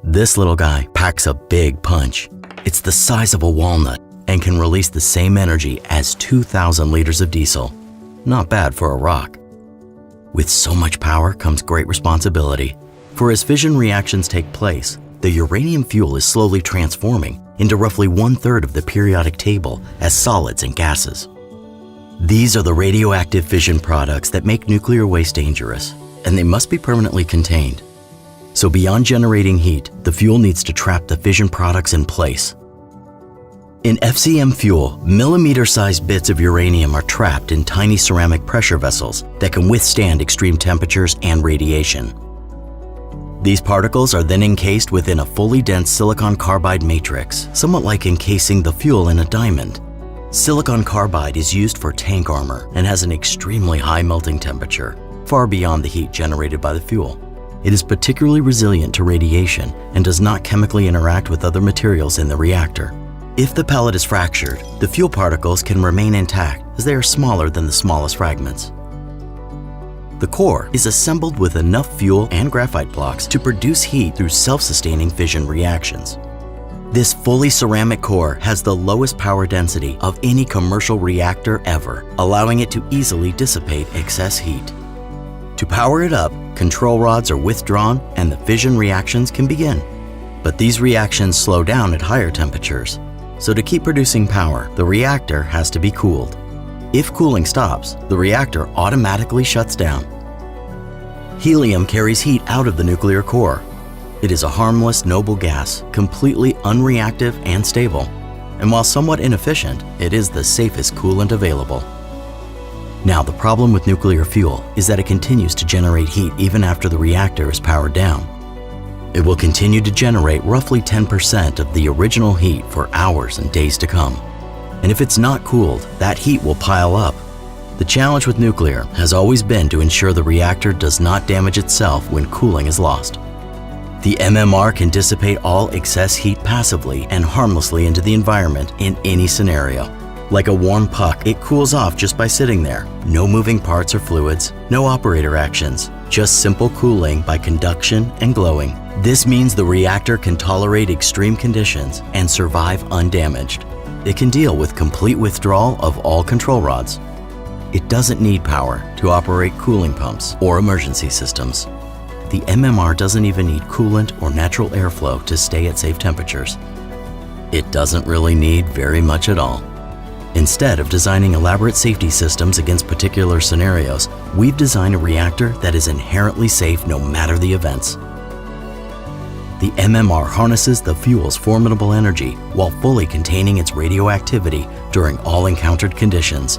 This little guy packs a big punch. It's the size of a walnut and can release the same energy as 2,000 liters of diesel. Not bad for a rock. With so much power comes great responsibility. For as fission reactions take place, the uranium fuel is slowly transforming into roughly 1/3 of the periodic table as solids and gases. These are the radioactive fission products that make nuclear waste dangerous, and they must be permanently contained. So beyond generating heat, the fuel needs to trap the fission products in place. In FCM fuel, millimeter-sized bits of uranium are trapped in tiny ceramic pressure vessels that can withstand extreme temperatures and radiation. These particles are then encased within a fully dense silicon carbide matrix, somewhat like encasing the fuel in a diamond. Silicon carbide is used for tank armor and has an extremely high melting temperature, far beyond the heat generated by the fuel. It is particularly resilient to radiation and does not chemically interact with other materials in the reactor. If the pellet is fractured, the fuel particles can remain intact as they are smaller than the smallest fragments. The core is assembled with enough fuel and graphite blocks to produce heat through self-sustaining fission reactions. This fully ceramic core has the lowest power density of any commercial reactor ever, allowing it to easily dissipate excess heat. To power it up, control rods are withdrawn and the fission reactions can begin. But these reactions slow down at higher temperatures. So to keep producing power, the reactor has to be cooled. If cooling stops, the reactor automatically shuts down. Helium carries heat out of the nuclear core. It is a harmless, noble gas, completely unreactive and stable. And while somewhat inefficient, it is the safest coolant available. Now, the problem with nuclear fuel is that it continues to generate heat even after the reactor is powered down. It will continue to generate roughly 10% of the original heat for hours and days to come. And if it's not cooled, that heat will pile up. The challenge with nuclear has always been to ensure the reactor does not damage itself when cooling is lost. The MMR can dissipate all excess heat passively and harmlessly into the environment in any scenario. Like a warm puck, it cools off just by sitting there. No moving parts or fluids, no operator actions, just simple cooling by conduction and glowing. This means the reactor can tolerate extreme conditions and survive undamaged. It can deal with complete withdrawal of all control rods. It doesn't need power to operate cooling pumps or emergency systems. The MMR doesn't even need coolant or natural airflow to stay at safe temperatures. It doesn't really need very much at all. Instead of designing elaborate safety systems against particular scenarios, we've designed a reactor that is inherently safe no matter the events. The MMR harnesses the fuel's formidable energy while fully containing its radioactivity during all encountered conditions,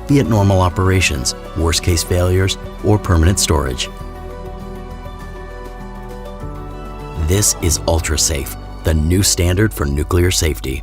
be it normal operations, worst-case failures, or permanent storage. This is UltraSafe, the new standard for nuclear safety.